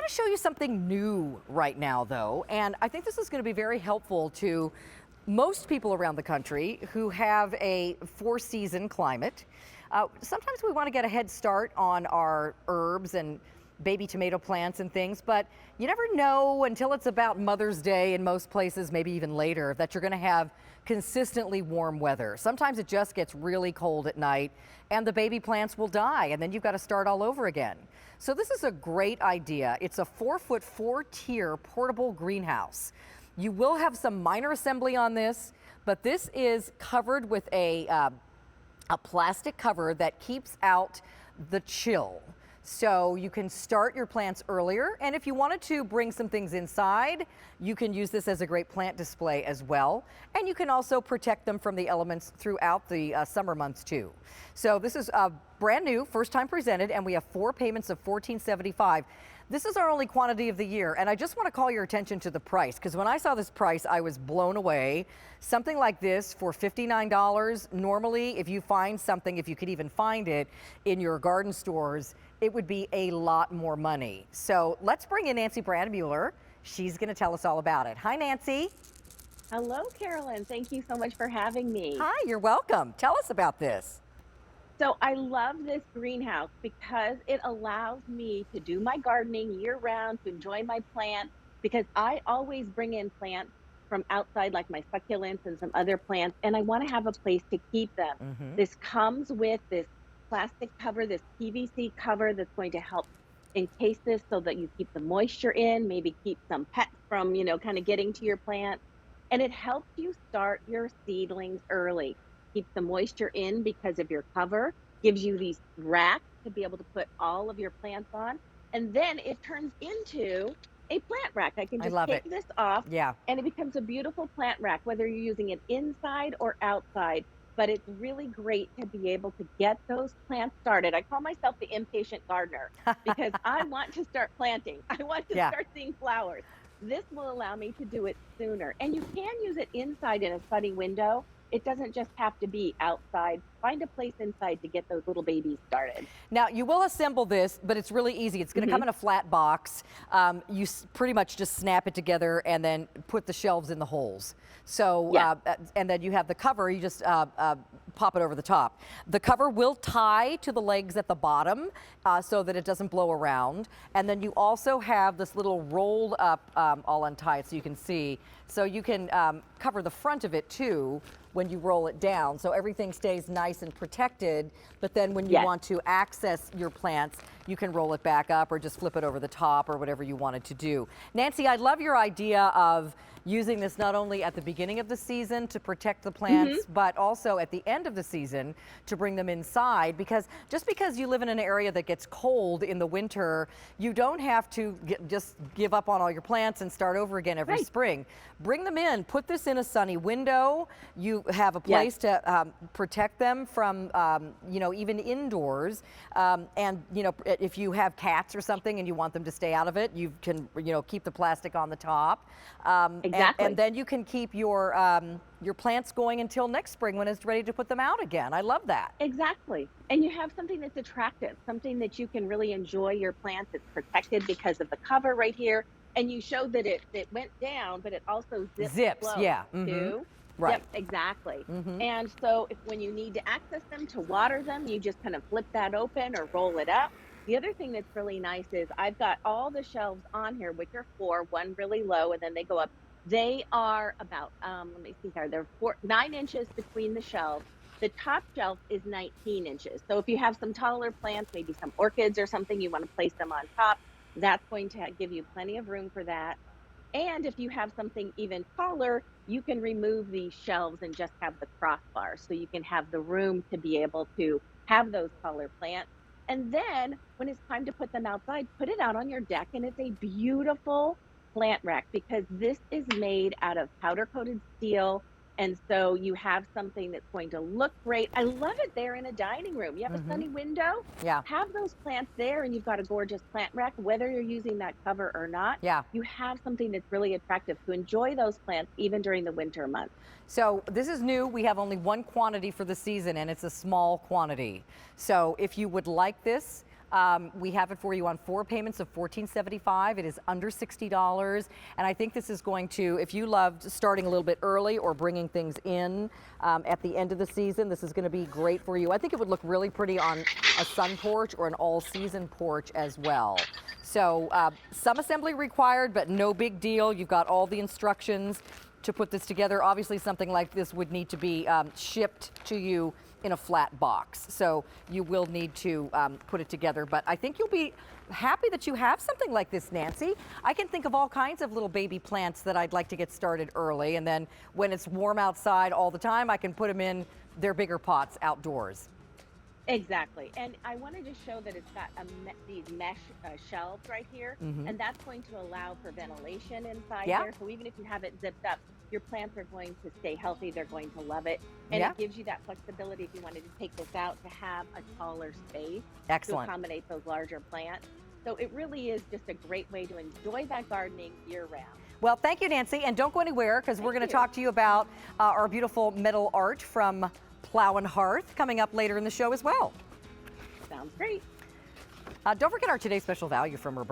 want to show you something new right now, though, and I think this is going to be very helpful to most people around the country who have a four-season climate. Sometimes we want to get a head start on our herbs and baby tomato plants and things, but you never know until it's about Mother's Day in most places, maybe even later, that you're going to have consistently warm weather. Sometimes it just gets really cold at night and the baby plants will die, and then you've got to start all over again. So this is a great idea. It's a 4-foot, 4-tier portable greenhouse. You will have some minor assembly on this, but this is covered with a plastic cover that keeps out the chill. So you can start your plants earlier, and if you wanted to bring some things inside, you can use this as a great plant display as well. And you can also protect them from the elements throughout the summer months too. So this is brand new, first time presented, and we have 4 payments of $14.75. This is our only quantity of the year, and I just want to call your attention to the price, because when I saw this price, I was blown away. Something like this for $59, normally if you find something, if you could even find it in your garden stores, it would be a lot more money. So let's bring in Nancy Brandmuller. She's going to tell us all about it. Hi, Nancy. Hello, Carolyn. Thank you so much for having me. Hi, you're welcome. Tell us about this. So I love this greenhouse because it allows me to do my gardening year round, to enjoy my plants, because I always bring in plants from outside, like my succulents and some other plants, and I want to have a place to keep them. This comes with this plastic cover, this PVC cover that's going to help encase this so that you keep the moisture in, maybe keep some pests from, kind of getting to your plant. And it helps you start your seedlings early. Keeps the moisture in because of your cover, gives you these racks to be able to put all of your plants on. And then it turns into a plant rack. I can just take this off, and it becomes a beautiful plant rack, whether you're using it inside or outside. But it's really great to be able to get those plants started. I call myself the impatient gardener because I want to start planting. I want to start seeing flowers. This will allow me to do it sooner. And you can use it inside in a sunny window. It doesn't just have to be outside. Find a place inside to get those little babies started. Now, you will assemble this, but it's really easy. It's going to come in a flat box. You pretty much just snap it together and then put the shelves in the holes. So, and then you have the cover. You just pop it over the top. The cover will tie to the legs at the bottom so that it doesn't blow around. And then you also have this little rolled up, all untied so you can see. So you can cover the front of it too when you roll it down, so everything stays nice and protected. But then when you want to access your plants, you can roll it back up or just flip it over the top or whatever you wanted to do. Nancy, I love your idea of using this not only at the beginning of the season to protect the plants, but also at the end of the season to bring them inside, because just because you live in an area that gets cold in the winter, you don't have to just give up on all your plants and start over again every spring. Bring them in, put this in a sunny window. You have a place to protect them from, even indoors. And, if you have cats or something and you want them to stay out of it, you can, keep the plastic on the top. And then you can keep your plants going until next spring when it's ready to put them out again. I love that. Exactly. And you have something that's attractive, something that you can really enjoy your plants. It's protected because of the cover right here. And you showed that it went down, but it also zips too. Right. Yep, exactly. And so when you need to access them to water them, you just kind of flip that open or roll it up. The other thing that's really nice is I've got all the shelves on here, which are 4, one really low, and then they go up. They are about, let me see here, they're 9 inches between the shelves. The top shelf is 19 inches. So if you have some taller plants, maybe some orchids or something, you want to place them on top, that's going to give you plenty of room for that. And if you have something even taller, you can remove these shelves and just have the crossbar. So you can have the room to be able to have those taller plants. And then when it's time to put them outside, put it out on your deck, and it's a beautiful plant rack because this is made out of powder coated steel. And so you have something that's going to look great. I love it there in a dining room. You have a sunny window. Have those plants there, and you've got a gorgeous plant rack, whether you're using that cover or not. You have something that's really attractive to enjoy those plants even during the winter months. So this is new. We have only one quantity for the season, and it's a small quantity. So if you would like this, We have it for you on 4 payments of $14.75. It is under $60. And I think this is going to, if you loved starting a little bit early or bringing things in at the end of the season, this is going to be great for you. I think it would look really pretty on a sun porch or an all-season porch as well. So some assembly required, but no big deal. You've got all the instructions to put this together. Obviously, something like this would need to be shipped to you in a flat box. So you will need to put it together. But I think you'll be happy that you have something like this, Nancy. I can think of all kinds of little baby plants that I'd like to get started early. And then when it's warm outside all the time, I can put them in their bigger pots outdoors. Exactly. And I wanted to show that it's got these mesh shelves right here, and that's going to allow for ventilation inside there. So even if you have it zipped up, your plants are going to stay healthy. They're going to love it. And it gives you that flexibility if you wanted to take this out to have a taller space to accommodate those larger plants. So it really is just a great way to enjoy that gardening year round. Well, thank you, Nancy. And don't go anywhere because we're going to talk to you about our beautiful metal art from Plow and Hearth coming up later in the show as well. Sounds great. Don't forget our today's special value from Roberta.